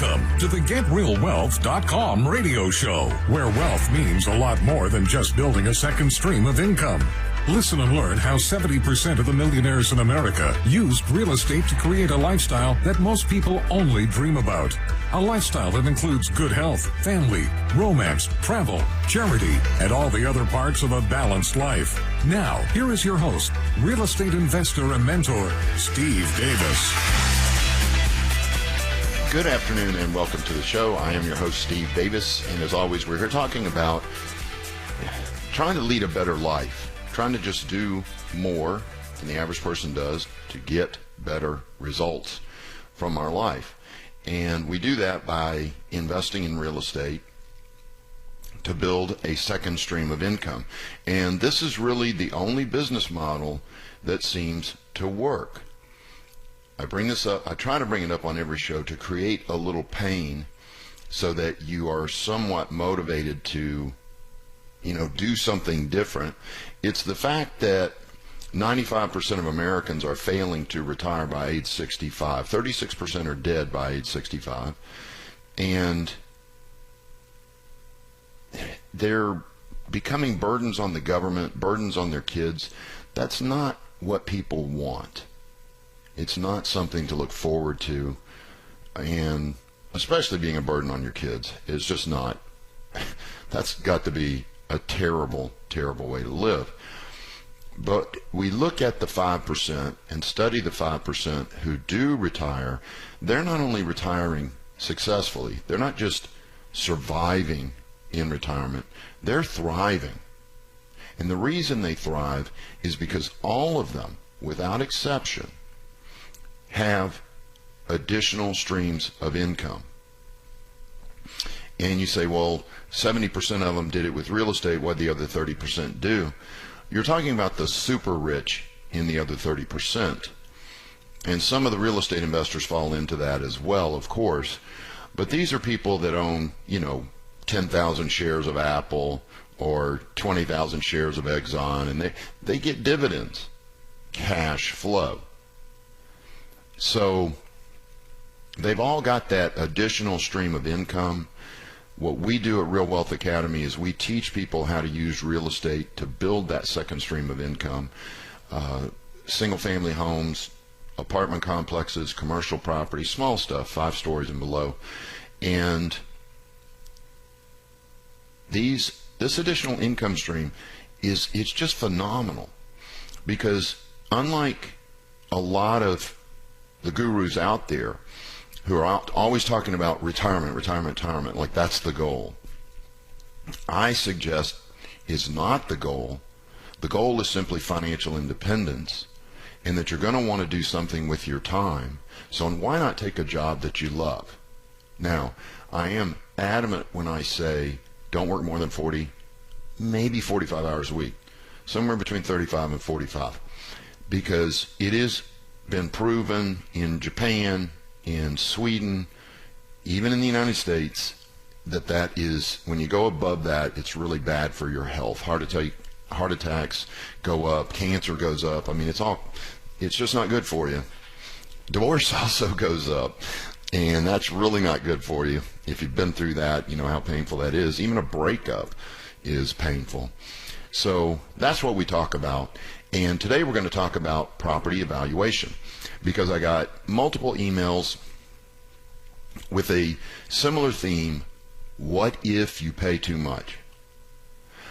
Welcome to the GetRealWealth.com radio show, where wealth means a lot more than just building a second stream of income. Listen and learn how 70% of the millionaires in America used real estate to create a lifestyle that most people only dream about. A lifestyle that includes good health, family, romance, travel, charity, and all the other parts of a balanced life. Now, here is your host, real estate investor and mentor, Steve Davis. Good afternoon and welcome to the show. I am your host, Steve Davis, and as always, we're here talking about trying to lead a better life. Trying to just do more than the average person does to get better results from our life. And we do that by investing in real estate to build a second stream of income. And this is really the only business model that seems to work. I bring this up, I try to bring it up on every show to create a little pain so that you are somewhat motivated to do something different. It's the fact that 95% of Americans are failing to retire by age 65. 36% are dead by age 65. And they're becoming burdens on the government, burdens on their kids. That's not what people want. It's not something to look forward to. And especially being a burden on your kids. It's just not. That's got to be a terrible, terrible way to live. But we look at the 5% and study the 5% who do retire. They're not only retiring successfully, they're not just surviving in retirement, they're thriving. And the reason they thrive is because all of them, without exception, have additional streams of income. And you say, well, 70% of them did it with real estate. What did the other 30% do? You're talking about the super rich in the other 30%. And some of the real estate investors fall into that as well, of course. But these are people that own, 10,000 shares of Apple or 20,000 shares of Exxon, and they get dividends, cash flow. So they've all got that additional stream of income. What we do at Real Wealth Academy is we teach people how to use real estate to build that second stream of income. Single-family homes, apartment complexes, commercial property, small stuff, 5 stories and below. And this additional income stream it's just phenomenal, because unlike a lot of the gurus out there who are always talking about retirement, like that's the goal, I suggest is not the goal. The goal is simply financial independence, and that you're going to want to do something with your time. So why not take a job that you love? Now, I am adamant when I say don't work more than 40, maybe 45 hours a week, somewhere between 35 and 45, because it has been proven in Japan, in Sweden, even in the United States, that is, when you go above that, it's really bad for your health. Heart attacks go up, cancer goes up. I mean, it's just not good for you. Divorce also goes up, and that's really not good for you. If you've been through that, you know how painful that is. Even a breakup is painful. So that's what we talk about. And today we're going to talk about property evaluation, because I got multiple emails with a similar theme. What if you pay too much?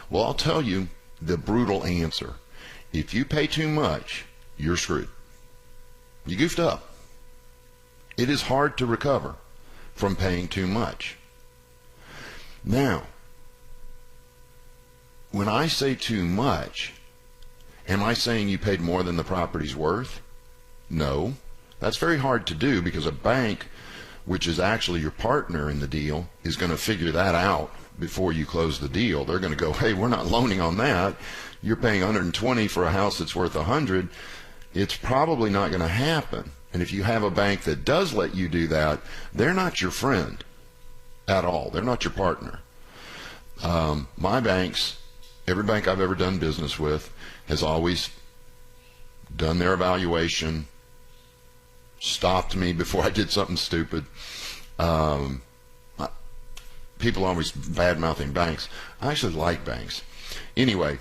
Well, I'll tell you the brutal answer. If you pay too much, you're screwed. You goofed up. It is hard to recover from paying too much. Now, when I say too much, am I saying you paid more than the property's worth? No. That's very hard to do, because a bank, which is actually your partner in the deal, is going to figure that out before you close the deal. They're going to go, hey, we're not loaning on that. You're paying 120 for a house that's worth 100. It's probably not going to happen. And if you have a bank that does let you do that, they're not your friend at all. They're not your partner. My banks, every bank I've ever done business with, has always done their evaluation, stopped me before I did something stupid, People always bad-mouthing banks. I actually like banks. Anyway,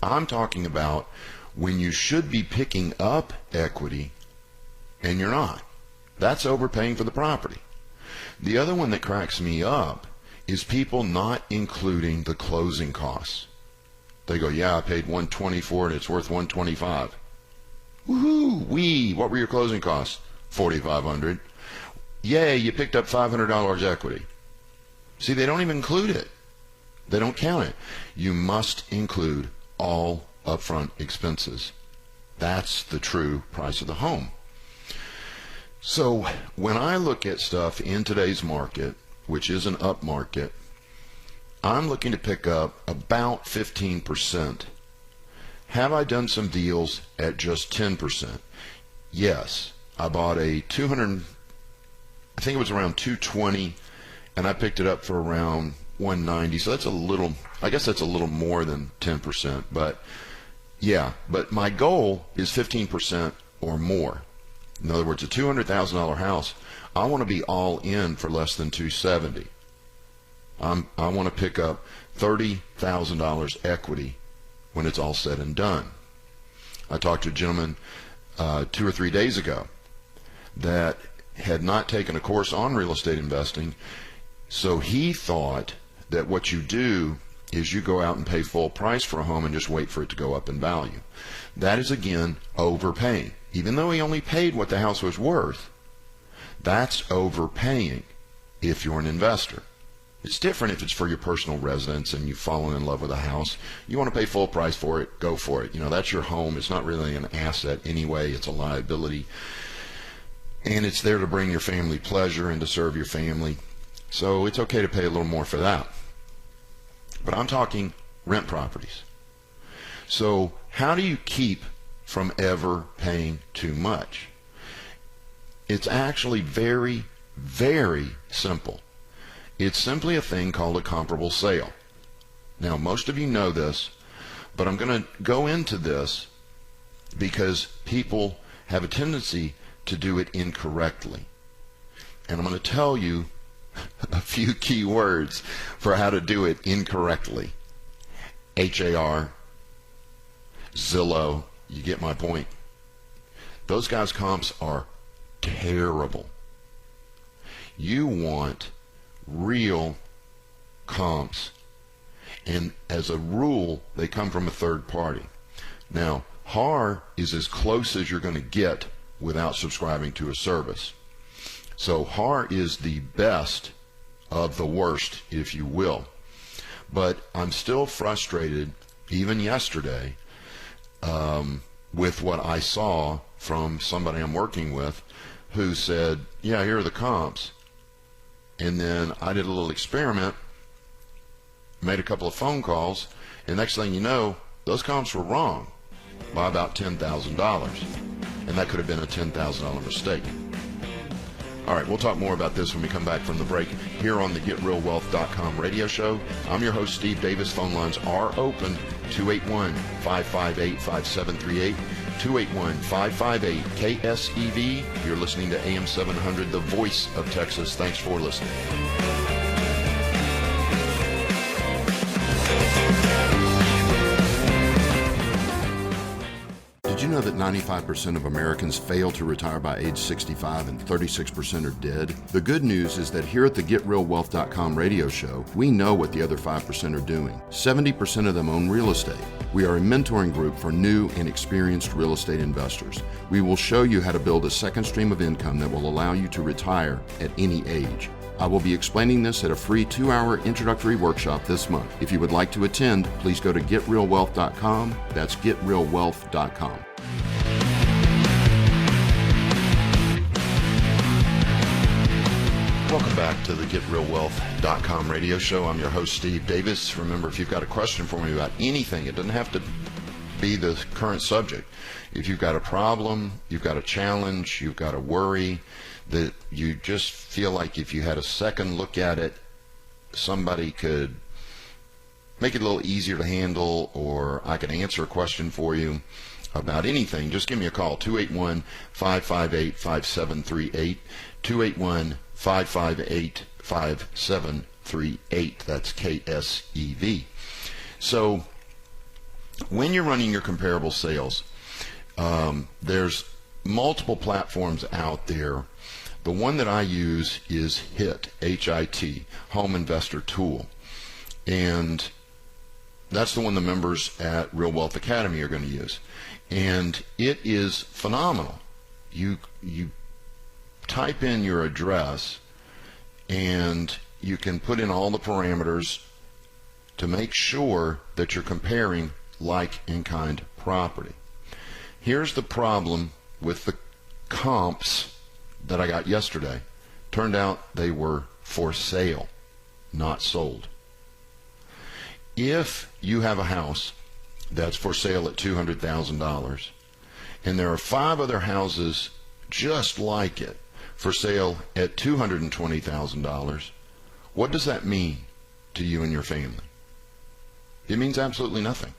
I'm talking about when you should be picking up equity and you're not. That's overpaying for the property. The other one that cracks me up is people not including the closing costs. They go, yeah, I paid $120 for it, it's worth $125. Woohoo! What were your closing costs? $4,500. Yay, you picked up $500 equity. See, they don't even include it. They don't count it. You must include all upfront expenses. That's the true price of the home. So when I look at stuff in today's market, which is an up market, I'm looking to pick up about 15%. Have I done some deals at just 10%? Yes. I bought a I think it was around 220, and I picked it up for around 190. So that's a little, I guess that's a little more than 10%, but yeah, but my goal is 15% or more. In other words, a $200,000 house, I want to be all in for less than 270. I want to pick up $30,000 equity when it's all said and done. I talked to a gentleman 2 or 3 days ago that had not taken a course on real estate investing, so he thought that what you do is you go out and pay full price for a home and just wait for it to go up in value. That is, again, overpaying. Even though he only paid what the house was worth, that's overpaying if you're an investor. It's different if it's for your personal residence and you've fallen in love with a house. You want to pay full price for it, go for it. You know, that's your home. It's not really an asset anyway. It's a liability. And it's there to bring your family pleasure and to serve your family. So it's okay to pay a little more for that. But I'm talking rent properties. So how do you keep from ever paying too much? It's actually very, very simple. It's simply a thing called a comparable sale. Now, most of you know this, but I'm going to go into this because people have a tendency to do it incorrectly. And I'm going to tell you a few key words for how to do it incorrectly. HAR, Zillow, you get my point. Those guys' comps are terrible. You want real comps, and as a rule they come from a third party. Now, HAR is as close as you're going to get without subscribing to a service. So HAR is the best of the worst, if you will. But I'm still frustrated, even yesterday, with what I saw from somebody I'm working with who said, yeah, here are the comps. And then I did a little experiment, made a couple of phone calls, and next thing you know, those comps were wrong by about $10,000. And that could have been a $10,000 mistake. All right, we'll talk more about this when we come back from the break here on the GetRealWealth.com radio show. I'm your host, Steve Davis. Phone lines are open, 281-558-5738, 281-558-KSEV. You're listening to AM 700, the voice of Texas. Thanks for listening. Did you know that 95% of Americans fail to retire by age 65 and 36% are dead? The good news is that here at the GetRealWealth.com radio show, we know what the other 5% are doing. 70% of them own real estate. We are a mentoring group for new and experienced real estate investors. We will show you how to build a second stream of income that will allow you to retire at any age. I will be explaining this at a free 2-hour introductory workshop this month. If you would like to attend, please go to GetRealWealth.com. That's GetRealWealth.com. Welcome back to the GetRealWealth.com radio show. I'm your host, Steve Davis. Remember, if you've got a question for me about anything, it doesn't have to be the current subject. If you've got a problem, you've got a challenge, you've got a worry, that you just feel like if you had a second look at it, somebody could make it a little easier to handle, or I could answer a question for you, about anything, just give me a call, 281-558-5738, 281-558-5738. That's KSEV. So when you're running your comparable sales, there's multiple platforms out there. The one that I use is HIT, H-I-T, Home Investor Tool. And that's the one the members at Real Wealth Academy are going to use. And it is phenomenal. You type in your address and you can put in all the parameters to make sure that you're comparing like and kind property. Here's the problem with the comps that I got yesterday. Turned out they were for sale, not sold. If you have a house that's for sale at $200,000 and there are 5 other houses just like it for sale at $220,000, what does that mean to you and your family? It means absolutely nothing.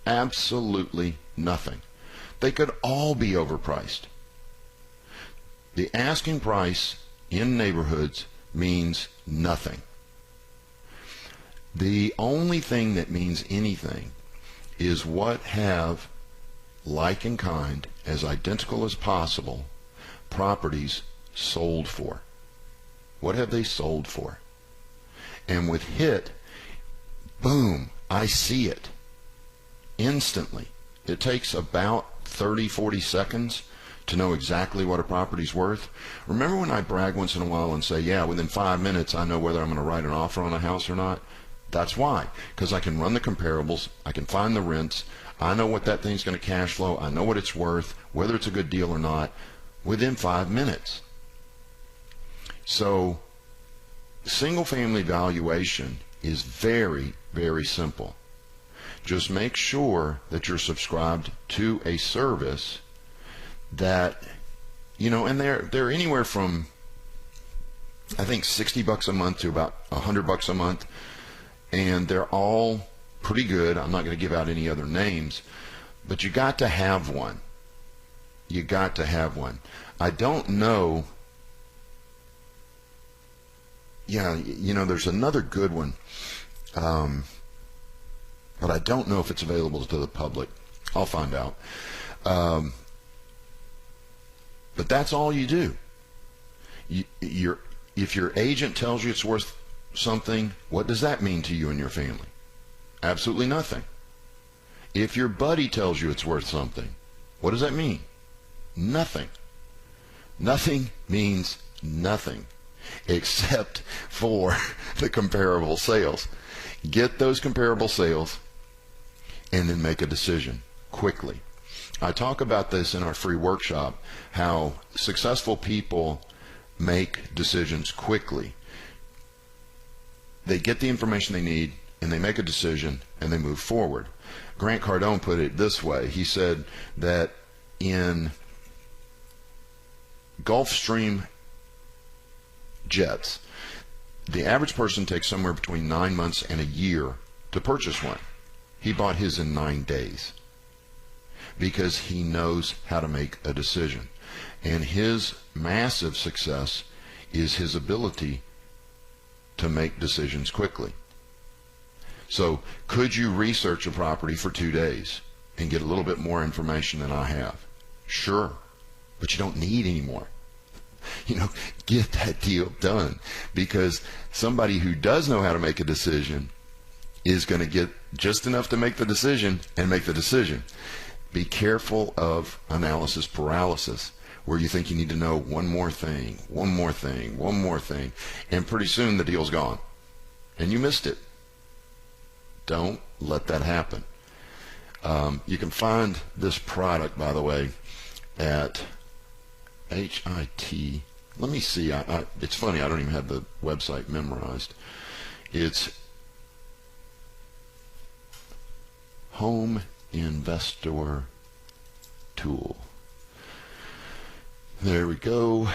Absolutely nothing. They could all be overpriced. The asking price in neighborhoods means nothing. The only thing that means anything is what have like and kind, as identical as possible, properties sold for. What have they sold for? And with HIT, boom, I see it instantly. It takes about 30-40 seconds to know exactly what a property's worth. Remember when I brag once in a while and say, yeah, within 5 minutes I know whether I'm going to write an offer on a house or not? That's why, because I can run the comparables, I can find the rents, I know what that thing's going to cash flow, I know what it's worth, whether it's a good deal or not, within 5 minutes. So single family valuation is very, very simple. Just make sure that you're subscribed to a service that, and they're anywhere from, I think, $60 a month to about $100 a month. And they're all pretty good. I'm not going to give out any other names, but you got to have one. You got to have one. I don't know. Yeah, there's another good one, but I don't know if it's available to the public. I'll find out. But that's all you do. If your agent tells you it's worth something, what does that mean to you and your family? Absolutely nothing. If your buddy tells you it's worth something, what does that mean? Nothing. Nothing means nothing except for the comparable sales. Get those comparable sales and then make a decision quickly. I talk about this in our free workshop, how successful people make decisions quickly. They get the information they need, and they make a decision, and they move forward. Grant Cardone put it this way. He said that in Gulfstream jets, the average person takes somewhere between 9 months and a year to purchase one. He bought his in 9 days because he knows how to make a decision. And his massive success is his ability to make decisions quickly. So could you research a property for 2 days and get a little bit more information than I have? Sure, but you don't need any more. Get that deal done, because somebody who does know how to make a decision is going to get just enough to make the decision and make the decision. Be careful of analysis paralysis, where you think you need to know one more thing, and pretty soon the deal's gone, and you missed it. Don't let that happen. You can find this product, by the way, at HIT. Let me see. It's funny, I don't even have the website memorized. It's Home Investor Tool. There we go.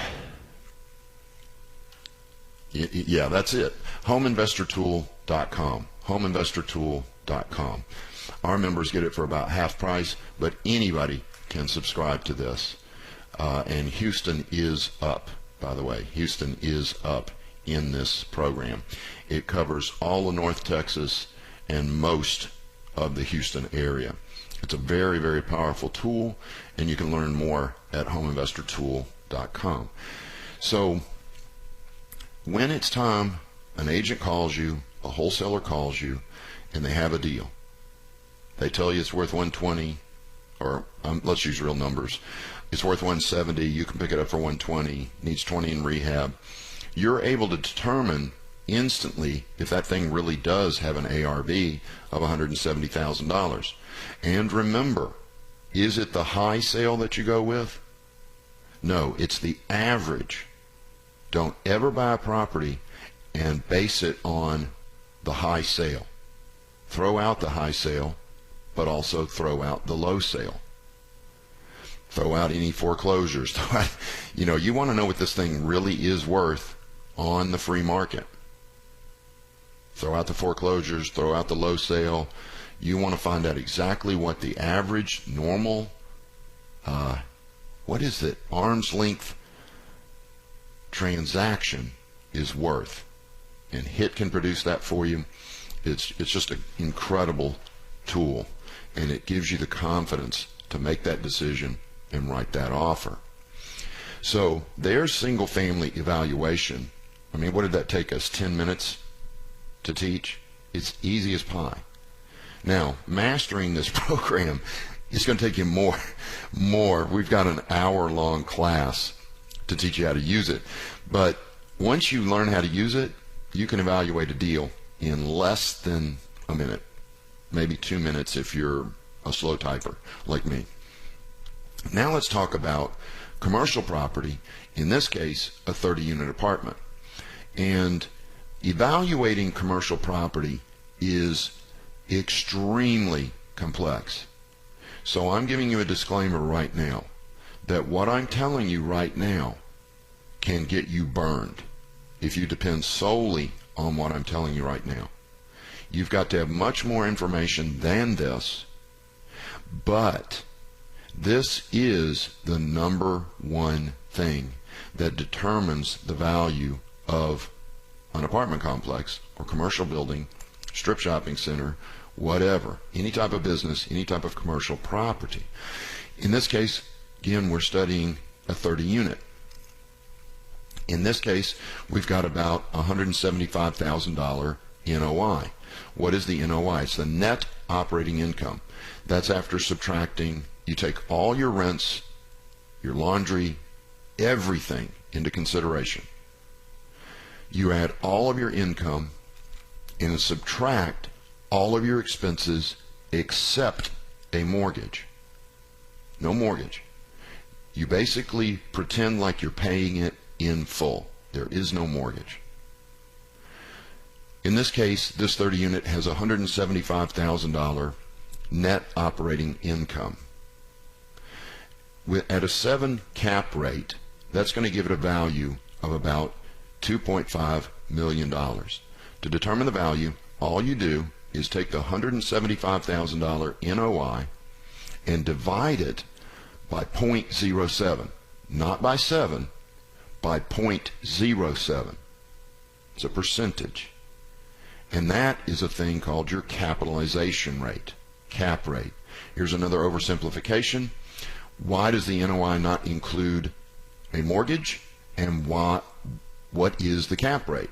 Yeah, that's it. HomeinvestorTool.com. HomeinvestorTool.com. homeinvestortool.com. Our members get it for about half price, but anybody can subscribe to this. And Houston is up, by the way. Houston is up in this program. It covers all of North Texas and most of the Houston area. It's a very, very powerful tool, and you can learn more at homeinvestortool.com. So when it's time, an agent calls you, a wholesaler calls you, and they have a deal. They tell you it's worth 120, or let's use real numbers. It's worth 170. You can pick it up for 120. Needs 20 in rehab. You're able to determine instantly if that thing really does have an ARV of $170,000. And remember, is it the high sale that you go with? No, it's the average. Don't ever buy a property and base it on the high sale. Throw out the high sale, but also throw out the low sale. Throw out any foreclosures. You want to know what this thing really is worth on the free market. Throw out the foreclosures, throw out the low sale. You want to find out exactly what the average normal, arm's length transaction is worth. And HIT can produce that for you. It's just an incredible tool, and it gives you the confidence to make that decision and write that offer. So there's single family evaluation. I mean, what did that take us? 10 minutes to teach? It's easy as pie. Now, mastering this program is going to take you more. We've got an hour-long class to teach you how to use it. But once you learn how to use it, you can evaluate a deal in less than a minute, maybe 2 minutes if you're a slow typer like me. Now let's talk about commercial property, in this case, a 30-unit apartment. And evaluating commercial property is extremely complex. So I'm giving you a disclaimer right now that what I'm telling you right now can get you burned if you depend solely on what I'm telling you right now. You've got to have much more information than this, but this is the number one thing that determines the value of an apartment complex or commercial building, strip shopping center, whatever, any type of business, any type of commercial property. In this case, again, we're studying a 30 unit. In this case, we've got about $175,000 NOI. What is the NOI? It's the net operating income. That's after subtracting, you take all your rents, your laundry, everything into consideration. You add all of your income and subtract all of your expenses except a mortgage. No mortgage. You basically pretend like you're paying it in full. There is no mortgage. In this case, this 30 unit has $175,000 net operating income. At a 7 cap rate, that's going to give it a value of about $2.5 million. To determine the value, all you do is take the $175,000 NOI and divide it by 0.07, not by 7, by 0.07. It's a percentage. And that is a thing called your capitalization rate, cap rate. Here's another oversimplification. Why does the NOI not include a mortgage, and what is the cap rate?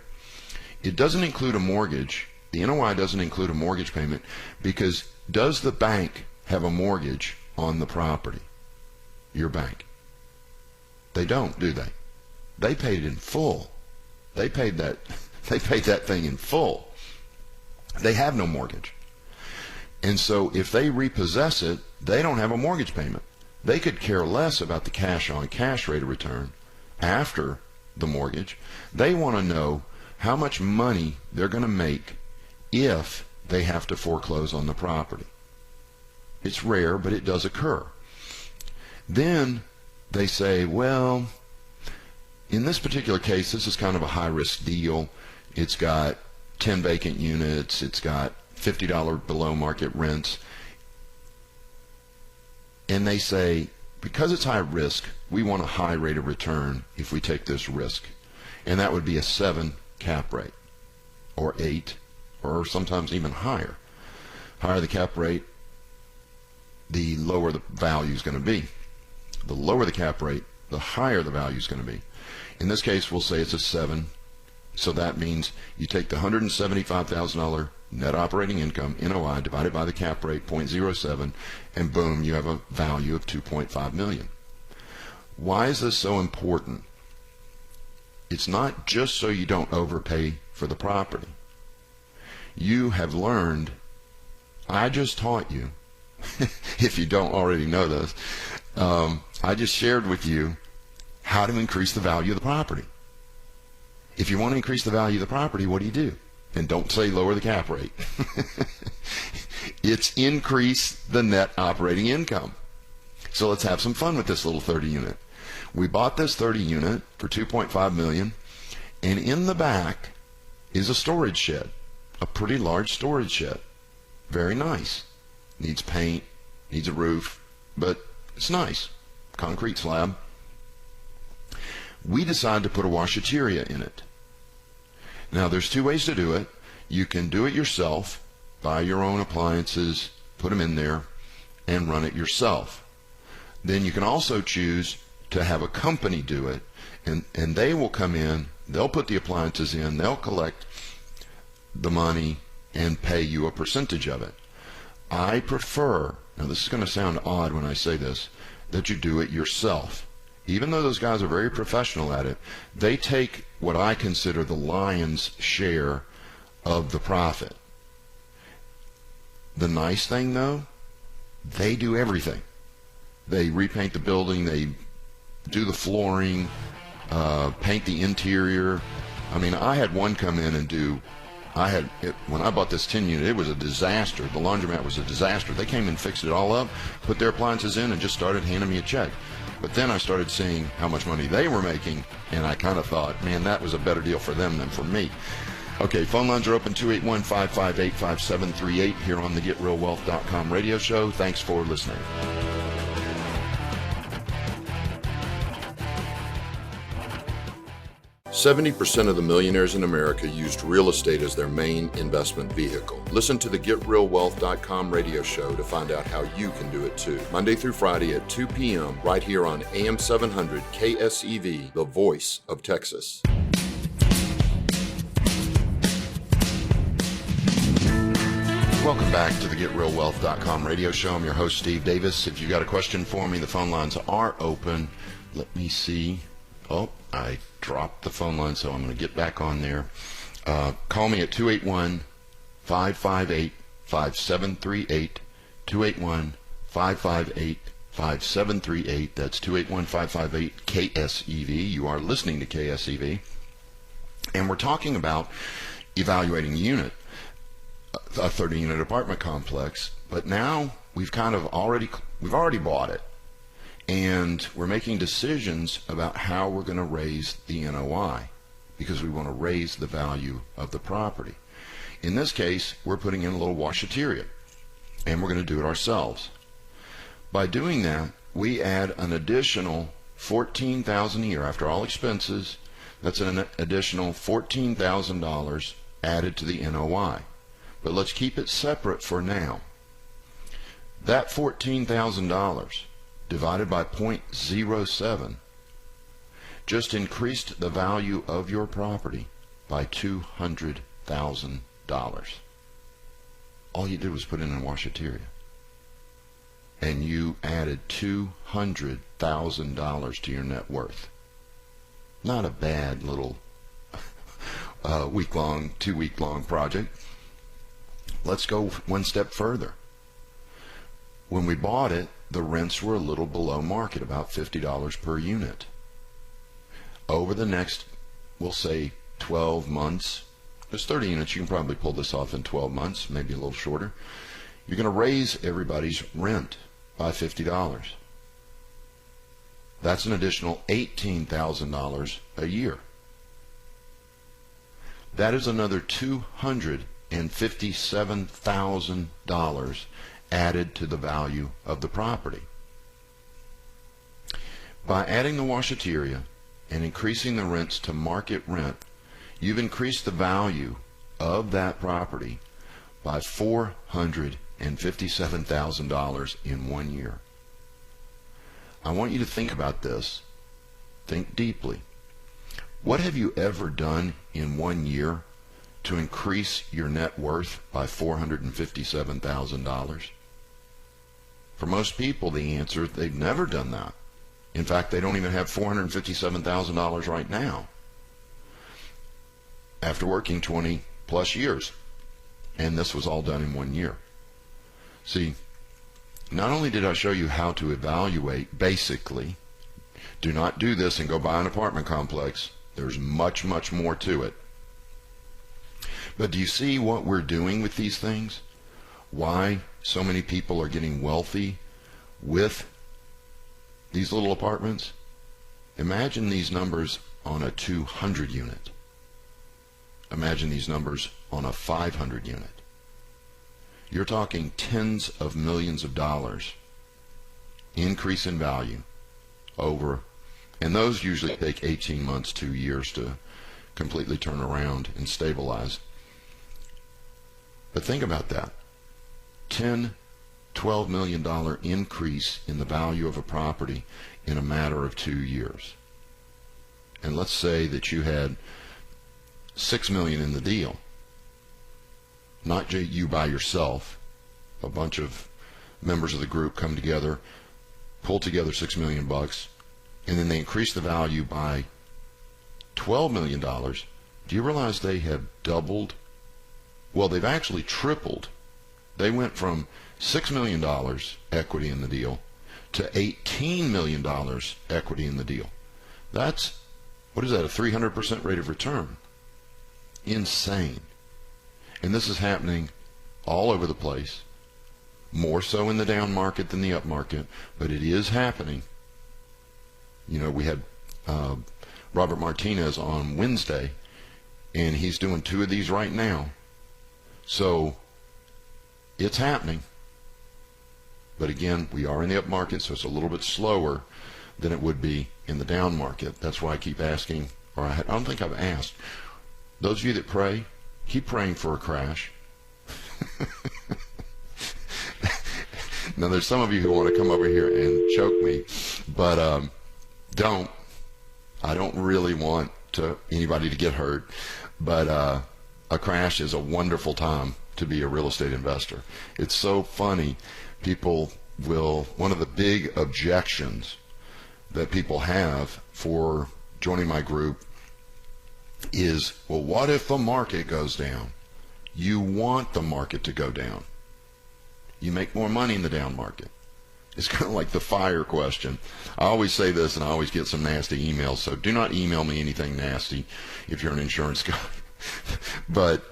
It doesn't include a mortgage. The NOI doesn't include a mortgage payment because does the bank have a mortgage on the property? Your bank. They don't, do they? They paid it in full. They paid that thing in full. They have no mortgage. And so if they repossess it, they don't have a mortgage payment. They could care less about the cash on cash rate of return after the mortgage. They want to know how much money they're going to make if they have to foreclose on the property. It's rare, but it does occur. Then they say, well, in this particular case, this is kind of a high-risk deal. It's got 10 vacant units. It's got $50 below market rents. And they say, because it's high risk, we want a high rate of return if we take this risk. And that would be a 7 cap rate, or 8, or sometimes even higher. Higher the cap rate, the lower the value is going to be. The lower the cap rate, the higher the value is going to be. In this case, we'll say it's a 7. So that means you take the $175,000 net operating income, NOI, divided by the cap rate, 0.07, and boom, you have a value of $2.5 million. Why is this so important? It's not just so you don't overpay for the property. You have learned, I just taught you, if you don't already know this, I just shared with you how to increase the value of the property. If you want to increase the value of the property, what do? And don't say lower the cap rate. It's increase the net operating income. So let's have some fun with this little 30 unit. We bought this 30 unit for $2.5 million, and in the back is a storage shed, a pretty large storage shed. Very nice. Needs paint, needs a roof, but it's nice. Concrete slab. We decided to put a washateria in it. Now, there's 2 ways to do it. You can do it yourself, buy your own appliances, put them in there, and run it yourself. Then you can also choose to have a company do it, and they will come in, they'll put the appliances in, they'll collect the money and pay you a percentage of it. I prefer, now this is going to sound odd when I say this, that you do it yourself. Even though those guys are very professional at it, they take what I consider the lion's share of the profit. The nice thing, though, they do everything. They repaint the building, they do the flooring, paint the interior. I mean, I had one come in and when I bought this 10 unit, it was a disaster. The laundromat was a disaster. They came and fixed it all up, put their appliances in, and just started handing me a check. But then I started seeing how much money they were making, and I kind of thought, man, that was a better deal for them than for me. Okay, phone lines are open, 281-558-5738 here on the GetRealWealth.com radio show. Thanks for listening. "70% of the millionaires in America used real estate as their main investment vehicle." Listen to the GetRealWealth.com radio show to find out how you can do it too. Monday through Friday at 2 p.m. right here on AM 700 KSEV, the voice of Texas. Welcome back to the GetRealWealth.com radio show. I'm your host, Steve Davis. If you've got a question for me, the phone lines are open. Let me see. Oh, I dropped the phone line, so I'm going to get back on there. Call me at 281-558-5738, 281-558-5738. That's 281-558-KSEV. You are listening to KSEV. And we're talking about evaluating a unit, a 30-unit apartment complex. But now we've already bought it. And we're making decisions about how we're going to raise the NOI because we want to raise the value of the property. In this case, we're putting in a little washateria, and we're going to do it ourselves. By doing that, we add an additional $14,000 a year after all expenses. That's an additional $14,000 added to the NOI. But let's keep it separate for now. That $14,000 divided by 0.07 just increased the value of your property by $200,000. All you did was put in a washateria, and you added $200,000 to your net worth. Not a bad little two-week-long project. Let's go one step further. When we bought it, the rents were a little below market, about $50 per unit. Over the next, we'll say 12 months, there's 30 units, you can probably pull this off in 12 months, maybe a little shorter. You're going to raise everybody's rent by $50. That's an additional $18,000 a year. That is another $250,000 $457,000 added to the value of the property. By adding the washateria and increasing the rents to market rent, you've increased the value of that property by $457,000 in 1 year. I want you to think about this. Think deeply. What have you ever done in 1 year to increase your net worth by $457,000? For most people, the answer is they've never done that. In fact, they don't even have $457,000 right now after working 20 plus years. And this was all done in 1 year. See, not only did I show you how to evaluate basically, do not do this and go buy an apartment complex. There's much, much more to it. But do you see what we're doing with these things? Why so many people are getting wealthy with these little apartments? Imagine these numbers on a 200 unit. Imagine these numbers on a 500 unit. You're talking tens of millions of dollars increase in value over, and those usually take 18 months, 2 years to completely turn around and stabilize. But think about that. $12 million increase in the value of a property in a matter of 2 years. And let's say that you had $6 million in the deal. Not you by yourself. A bunch of members of the group come together, pull together $6 million bucks, and then they increase the value by $12 million. Do you realize they have doubled? Well, they've actually tripled. They went from $6 million equity in the deal to $18 million equity in the deal. That's, what is that, a 300% rate of return? Insane. And this is happening all over the place, more so in the down market than the up market, but it is happening. You know, we had Robert Martinez on Wednesday, and he's doing 2 of these right now. So it's happening. But again, we are in the up market, so it's a little bit slower than it would be in the down market. That's why I keep asking, or I don't think I've asked. Those of you that pray, keep praying for a crash. Now, there's some of you who want to come over here and choke me, but don't. I don't really want anybody to get hurt, but a crash is a wonderful time to be a real estate investor. It's so funny. People will, one of the big objections that people have for joining my group is, well, what if the market goes down? You want the market to go down. You make more money in the down market. It's kind of like the fire question. I always say this, and I always get some nasty emails, so do not email me anything nasty if you're an insurance guy. But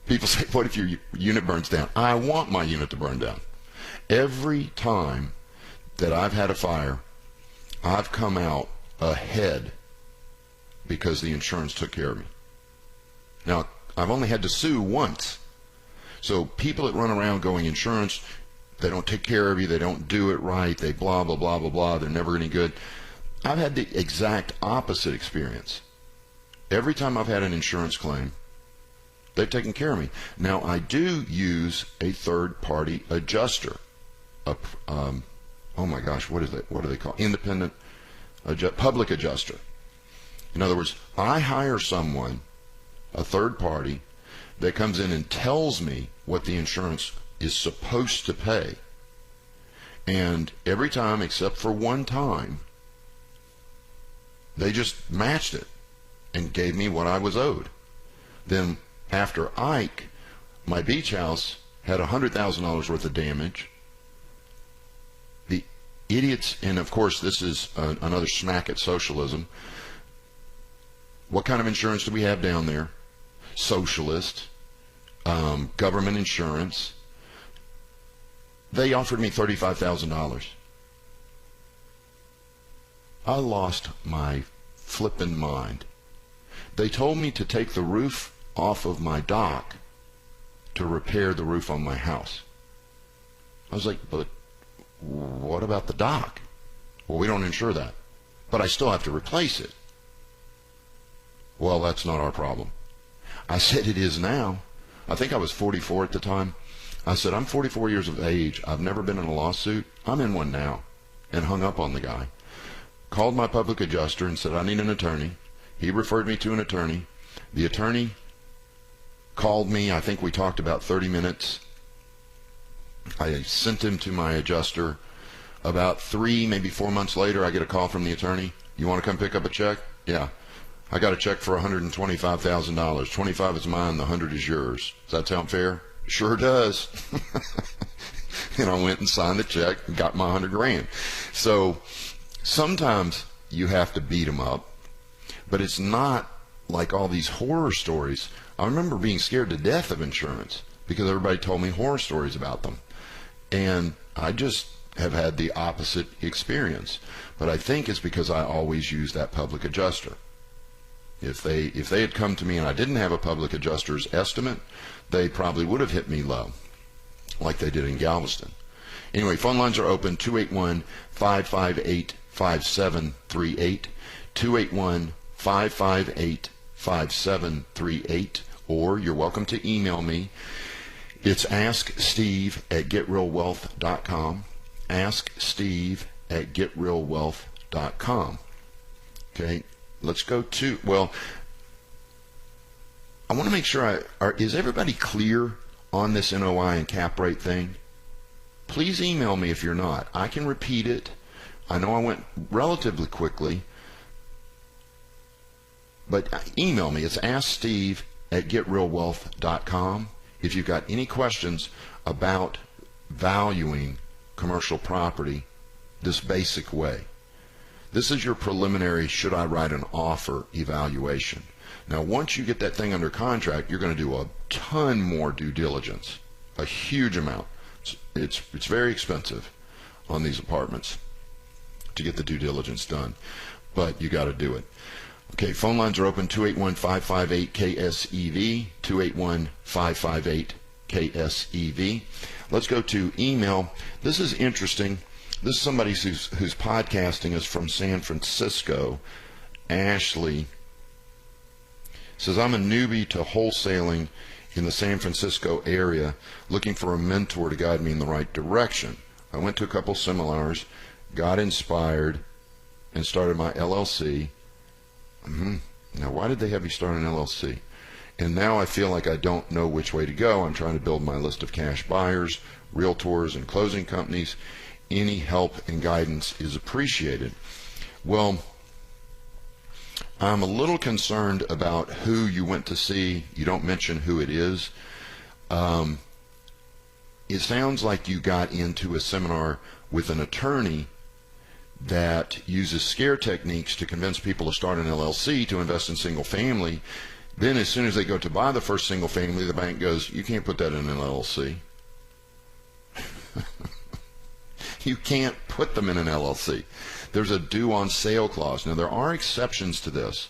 people say, what if your unit burns down? I want my unit to burn down. Every time that I've had a fire, I've come out ahead because the insurance took care of me. Now, I've only had to sue once. So people that run around going, insurance, they don't take care of you, they don't do it right, they blah, blah, blah, blah, blah, they're never any good. I've had the exact opposite experience. Every time I've had an insurance claim, they've taken care of me. Now, I do use a third-party adjuster. Oh my gosh, what is it? What do they call it? Independent public adjuster. In other words, I hire someone, a third party, that comes in and tells me what the insurance is supposed to pay. And every time, except for one time, they just matched it and gave me what I was owed. Then after Ike, my beach house had $100,000 worth of damage. The idiots, and of course this is another smack at socialism. What kind of insurance do we have down there? Socialist, government insurance. They offered me $35,000. I lost my flippin' mind. They told me to take the roof off of my dock to repair the roof on my house. I was like, but what about the dock? Well, we don't insure that, but I still have to replace it. Well, that's not our problem. I said, it is now. I think I was 44 at the time. I said, I'm 44 years of age. I've never been in a lawsuit. I'm in one now. And hung up on the guy. Called my public adjuster and said, I need an attorney. He referred me to an attorney. The attorney called me. I think we talked about 30 minutes. I sent him to my adjuster. About 3, maybe 4 months later, I get a call from the attorney. You want to come pick up a check? Yeah. I got a check for $125,000. 25 is mine, the 100 is yours. Does that sound fair? Sure does. And I went and signed the check and got my 100 grand. So sometimes you have to beat them up, but it's not like all these horror stories. I remember being scared to death of insurance because everybody told me horror stories about them. And I just have had the opposite experience. But I think it's because I always use that public adjuster. If they had come to me and I didn't have a public adjuster's estimate, they probably would have hit me low, like they did in Galveston. Anyway, phone lines are open, 281-558-5738, 281-558-5738, or you're welcome to email me. It's asksteve@getrealwealth.com, asksteve@getrealwealth.com. Okay, let's go to, well, I want to make sure, is everybody clear on this NOI and cap rate thing? Please email me if you're not. I can repeat it. I know I went relatively quickly, but email me. It's asksteve@getrealwealth.com if you've got any questions about valuing commercial property this basic way. This is your preliminary should I write an offer evaluation. Now, once you get that thing under contract, you're going to do a ton more due diligence, a huge amount. It's very expensive on these apartments to get the due diligence done, but you got to do it. Okay, phone lines are open, 281-558-KSEV, 281-558-KSEV. Let's go to email. This is interesting. This is somebody whose podcasting is from San Francisco. Ashley says, I'm a newbie to wholesaling in the San Francisco area, looking for a mentor to guide me in the right direction. I went to a couple seminars, got inspired, and started my LLC. Now, why did they have you start an LLC? And now I feel like I don't know which way to go. I'm trying to build my list of cash buyers, realtors, and closing companies. Any help and guidance is appreciated. Well, I'm a little concerned about who you went to see. You don't mention who it is. It sounds like you got into a seminar with an attorney that uses scare techniques to convince people to start an LLC to invest in single family. Then as soon as they go to buy the first single family, the bank goes, you can't put that in an LLC. You can't put them in an LLC. There's a due on sale clause. Now, there are exceptions to this,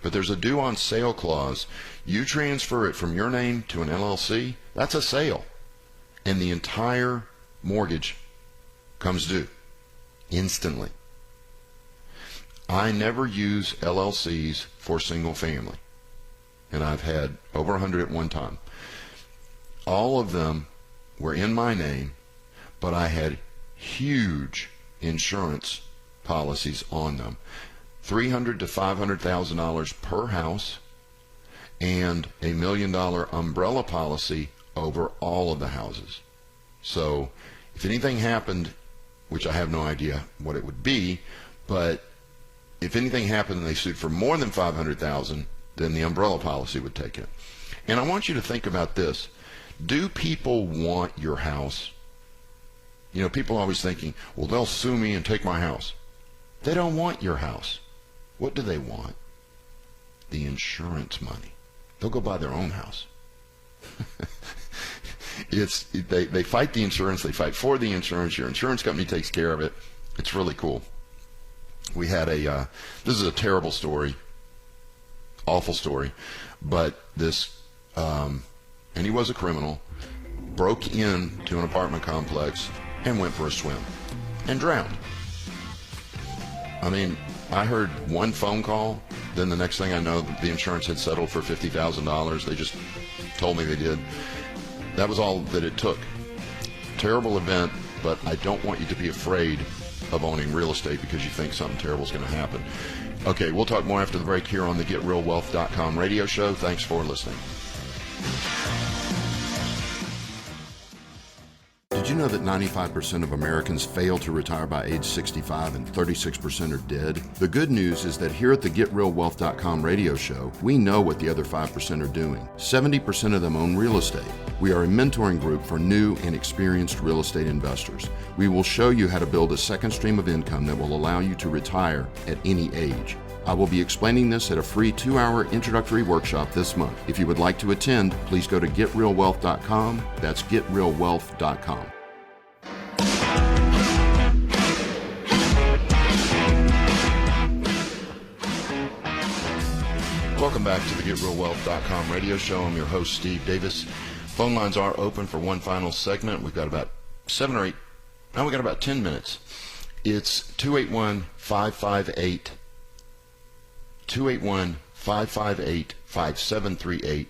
but there's a due on sale clause. You transfer it from your name to an LLC, that's a sale, and the entire mortgage comes due instantly. I never use LLCs for single family, and I've had over 100 at one time. All of them were in my name, but I had huge insurance policies on them, $300,000 to $500,000 per house, and $1 million umbrella policy over all of the houses. So if anything happened, which I have no idea what it would be, but if anything happened and they sued for more than $500,000, then the umbrella policy would take it. And I want you to think about this. Do people want your house? You know, people are always thinking, well, they'll sue me and take my house. They don't want your house. What do they want? The insurance money. They'll go buy their own house. They fight the insurance. They fight for the insurance. Your insurance company takes care of it. It's really cool. We had this is a terrible story, awful story, but this and he was a criminal, broke into an apartment complex and went for a swim and drowned. I mean, I heard one phone call, then the next thing I know, the insurance had settled for $50,000. They just told me they did. That was all that it took. Terrible event, but I don't want you to be afraid of owning real estate because you think something terrible is going to happen. Okay, we'll talk more after the break here on the GetRealWealth.com radio show. Thanks for listening. Did you know that 95% of Americans fail to retire by age 65 and 36% are dead? The good news is that here at the GetRealWealth.com radio show, we know what the other 5% are doing. 70% of them own real estate. We are a mentoring group for new and experienced real estate investors. We will show you how to build a second stream of income that will allow you to retire at any age. I will be explaining this at a free 2-hour introductory workshop this month. If you would like to attend, please go to GetRealWealth.com. That's GetRealWealth.com. Welcome back to the GetRealWealth.com radio show. I'm your host, Steve Davis. Phone lines are open for one final segment. We've got about 7 or 8, now we've got about 10 minutes. It's 281-558 281-558-5738,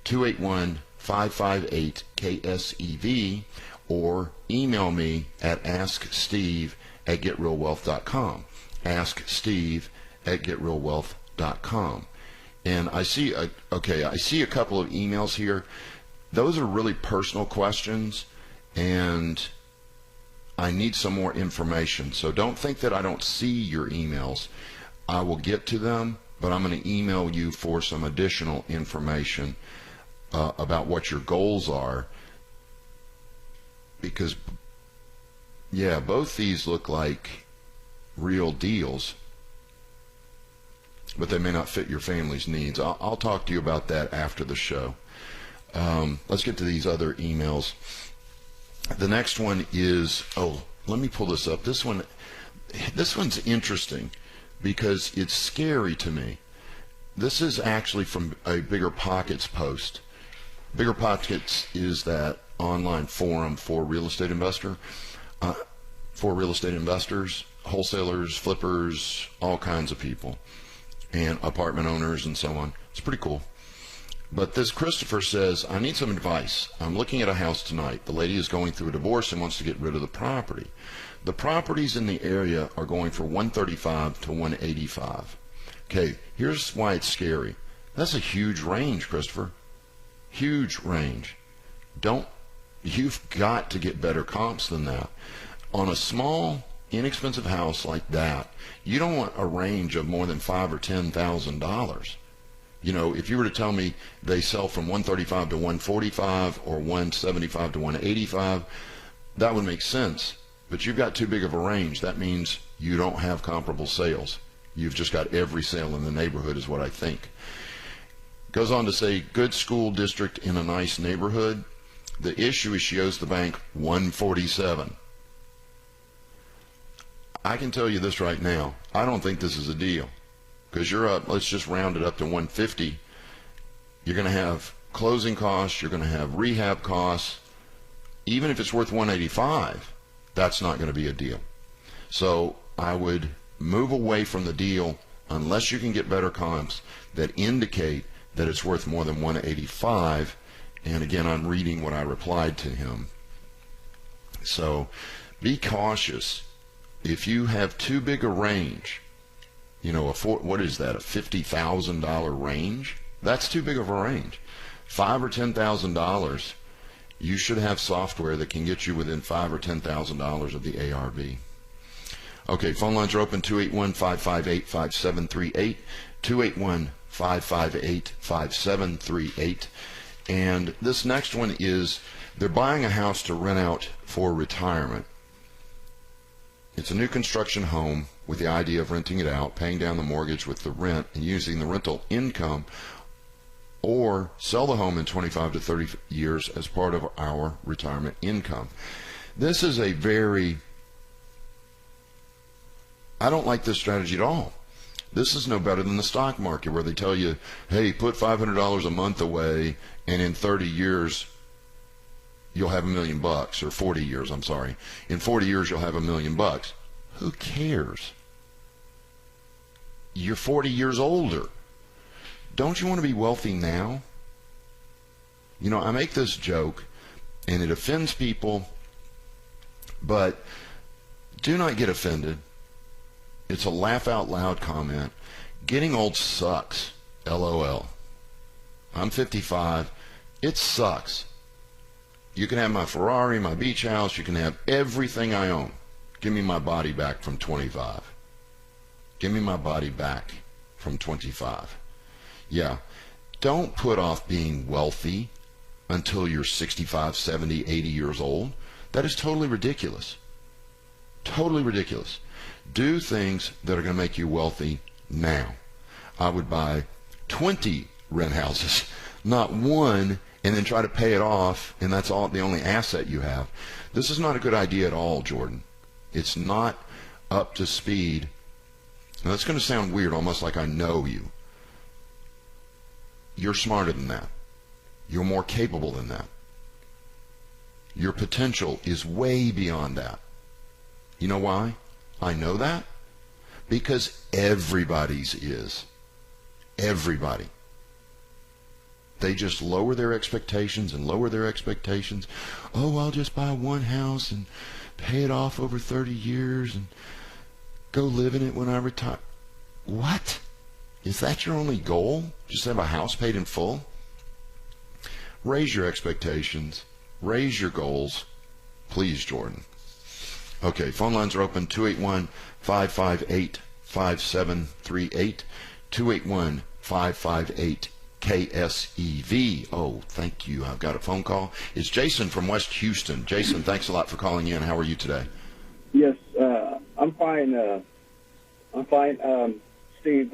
281-558-KSEV, or email me at asksteve@getrealwealth.com, asksteve@getrealwealth.com. And I see a couple of emails here. Those are really personal questions, and I need some more information. So don't think that I don't see your emails. I will get to them, but I'm going to email you for some additional information about what your goals are, because, yeah, both these look like real deals, but they may not fit your family's needs. I'll talk to you about that after the show. Let's get to these other emails. The next one is, let me pull this up. This one's interesting, because it's scary to me. This is actually from a Bigger Pockets post. Bigger Pockets is that online forum for real estate investors, wholesalers, flippers, all kinds of people, and apartment owners and so on. It's pretty cool. But this Christopher says, I need some advice. I'm looking at a house tonight. The lady is going through a divorce and wants to get rid of the property. The properties in the area are going for $135 to $185. Okay, here's why it's scary. That's a huge range, Christopher. Huge range. You've got to get better comps than that. On a small, inexpensive house like that, you don't want a range of more than $5,000 or $10,000. You know, if you were to tell me they sell from $135 to $145 or $175 to $185, that would make sense. But you've got too big of a range. That means you don't have comparable sales. You've just got every sale in the neighborhood, is what I think. Goes on to say, good school district in a nice neighborhood. The issue is she owes the bank $147. I can tell you this right now. I don't think this is a deal. Because you're up, let's just round it up to $150. You're going to have closing costs. You're going to have rehab costs. Even if it's worth $185, that's not going to be a deal. So I would move away from the deal unless you can get better comps that indicate that it's worth more than $185. And again, I'm reading what I replied to him. So be cautious. If you have too big a range, you know, what is that, a $50,000 range? That's too big of a range. $5,000 or $10,000, you should have software that can get you within $5,000 or $10,000 of the ARV. Okay, phone lines are open, 281-558-5738, 281-558-5738. And this next one is, they're buying a house to rent out for retirement. It's a new construction home with the idea of renting it out, paying down the mortgage with the rent, and using the rental income, or sell the home in 25 to 30 years as part of our retirement income. This is I don't like this strategy at all. This is no better than the stock market where they tell you, hey, put $500 a month away, and in 30 years, you'll have $1 million, or 40 years, I'm sorry. In 40 years, you'll have $1 million. Who cares? You're 40 years older. Don't you want to be wealthy now? You know, I make this joke, and it offends people, but do not get offended. It's a laugh out loud comment. Getting old sucks. LOL. I'm 55. It sucks. You can have my Ferrari, my beach house. You can have everything I own. Give me my body back from 25. Give me my body back from 25. Yeah. Don't put off being wealthy until you're 65, 70, 80 years old. That is totally ridiculous. Totally ridiculous. Do things that are going to make you wealthy now. I would buy 20 rent houses, not one, and then try to pay it off, and that's all the only asset you have. This is not a good idea at all, Jordan. It's not up to speed. Now, that's going to sound weird, almost like I know you. You're smarter than that. You're more capable than that. Your potential is way beyond that. You know why? I know that because everybody's is. Everybody. They just lower their expectations and lower their expectations. Oh, I'll just buy one house and pay it off over 30 years and go live in it when I retire. What? Is that your only goal? Just have a house paid in full? Raise your expectations. Raise your goals. Please, Jordan. Okay, phone lines are open, 281-558-5738, 281-558-KSEV. Oh, thank you. I've got a phone call. It's Jason from West Houston. Jason, thanks a lot for calling in. How are you today? Yes, I'm fine. I'm fine. Steve,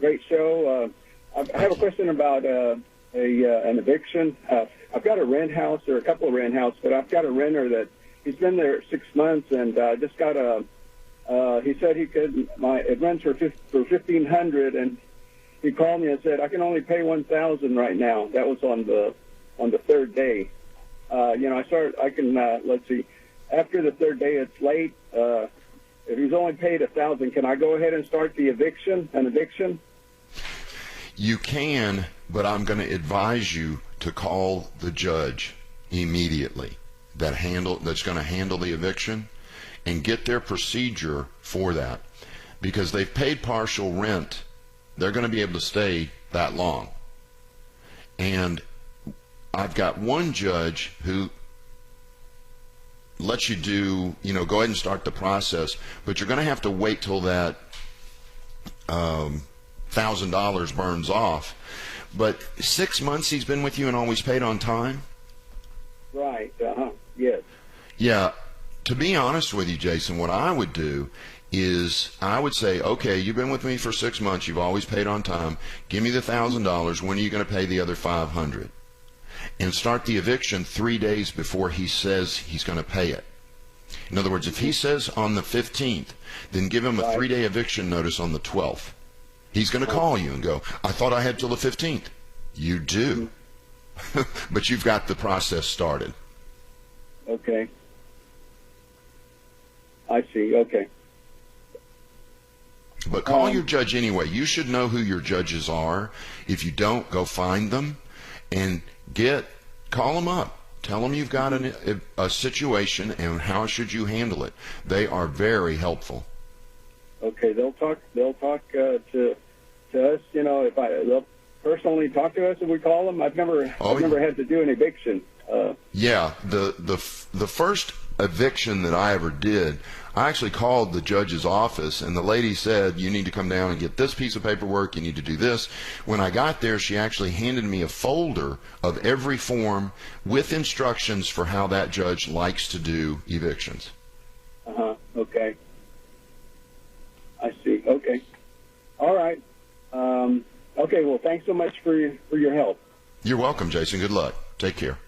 great show. I have a question about an eviction. I've got a rent house, or a couple of rent houses, but I've got a renter that he's been there 6 months, and just got a. He said he could. It rents for $1,500, and he called me and said I can only pay $1,000 right now. That was on the third day. I can. Let's see. After the third day, it's late. If he's only paid $1,000, can I go ahead and start the eviction? An eviction? You can, but I'm going to advise you to call the judge immediately that's going to handle the eviction, and get their procedure for that, because they've paid partial rent. They're going to be able to stay that long. And I've got one judge who lets you go ahead and start the process, but you're going to have to wait till that $1,000 burns off. But 6 months he's been with you and always paid on time? Right, yes. Yeah, to be honest with you, Jason, what I would do is I would say, okay, you've been with me for 6 months, you've always paid on time, give me the $1,000, when are you going to pay the other $500? And start the eviction 3 days before he says he's going to pay it. In other words, if he says on the 15th, then give him a 3-day eviction notice on the 12th. He's going to call you and go, I thought I had till the 15th. You do. But you've got the process started. Okay. I see. Okay. But call your judge anyway. You should know who your judges are. If you don't, go find them and call them up. Tell them you've got a situation and how should you handle it. They are very helpful. Okay, they'll talk to us. They'll personally talk to us if we call them. I've never had to do an eviction. Yeah, the first eviction that I ever did, I actually called the judge's office, and the lady said, you need to come down and get this piece of paperwork, you need to do this. When I got there, she actually handed me a folder of every form with instructions for how that judge likes to do evictions. Okay. I see. Okay. All right. Okay, well, thanks so much for your help. You're welcome, Jason. Good luck. Take care.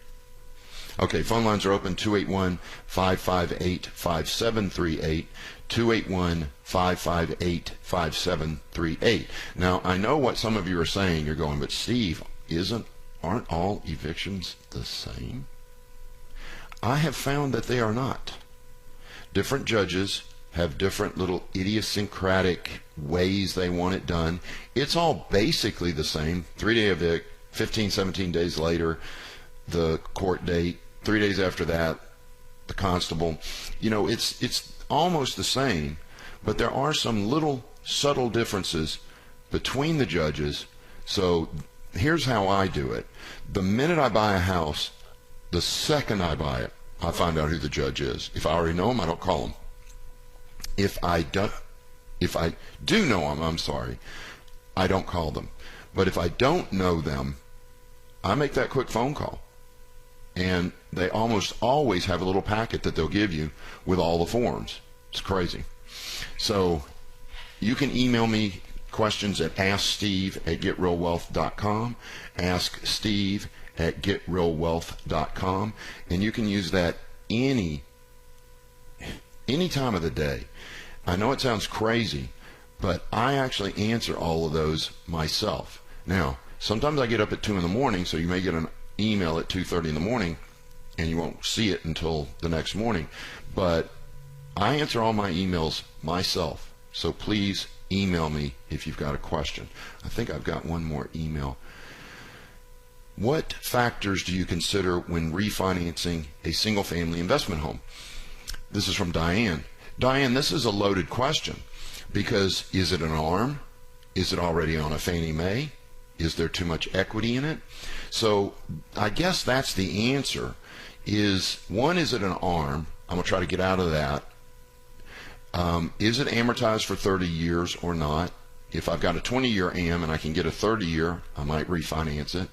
Okay, phone lines are open, 281-558-5738, 281-558-5738. Now, I know what some of you are saying. You're going, but Steve, aren't all evictions the same? I have found that they are not. Different judges have different little idiosyncratic ways they want it done. It's all basically the same. 3-day evict, 15, 17 days later, the court date. 3 days after that, the constable. You know, it's almost the same, but there are some little subtle differences between the judges. So here's how I do it. The minute I buy a house, the second I buy it, I find out who the judge is. If I already know him, I don't call him. If I do know them, I don't call them. But if I don't know them, I make that quick phone call. And they almost always have a little packet that they'll give you with all the forms. It's crazy. So you can email me questions at asksteve@getrealwealth.com, asksteve@getrealwealth.com, and you can use that any time of the day. I know it sounds crazy, but I actually answer all of those myself. Now, sometimes I get up at 2 in the morning, so you may get an email at 2:30 in the morning, and you won't see it until the next morning. But I answer all my emails myself, so please email me if you've got a question. I think I've got one more email. What factors do you consider when refinancing a single-family investment home? This is from Diane. Diane, this is a loaded question, because is it an ARM? Is it already on a Fannie Mae? Is there too much equity in it? So I guess that's the answer. Is it an ARM? I'm going to try to get out of that. Is it amortized for 30 years or not? If I've got a 20-year AM and I can get a 30-year, I might refinance it.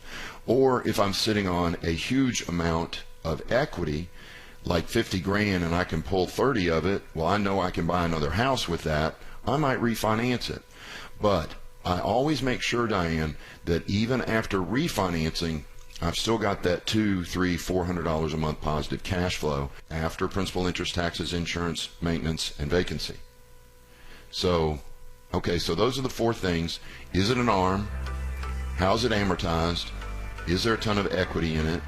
Or if I'm sitting on a huge amount of equity, like 50 grand, and I can pull 30 of it, well, I know I can buy another house with that, I might refinance it. But I always make sure, Diane, that even after refinancing, I've still got that $200, $300, $400 a month positive cash flow after principal, interest, taxes, insurance, maintenance, and vacancy. So, okay, so those are the 4 things. Is it an ARM? How's it amortized? Is there a ton of equity in it?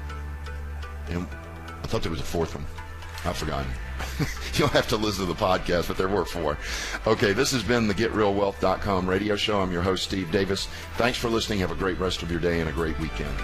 And I thought there was a 4th one. I've forgotten. You'll have to listen to the podcast, but there were 4. Okay, this has been the GetRealWealth.com radio show. I'm your host, Steve Davis. Thanks for listening. Have a great rest of your day and a great weekend.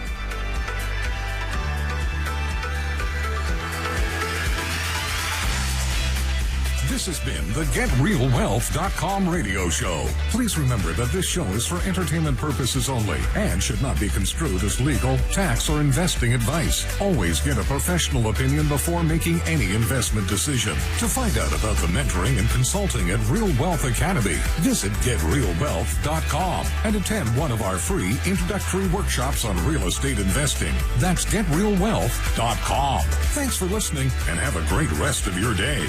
This has been the GetRealWealth.com radio show. Please remember that this show is for entertainment purposes only and should not be construed as legal, tax, or investing advice. Always get a professional opinion before making any investment decision. To find out about the mentoring and consulting at Real Wealth Academy, visit GetRealWealth.com and attend one of our free introductory workshops on real estate investing. That's GetRealWealth.com. Thanks for listening and have a great rest of your day.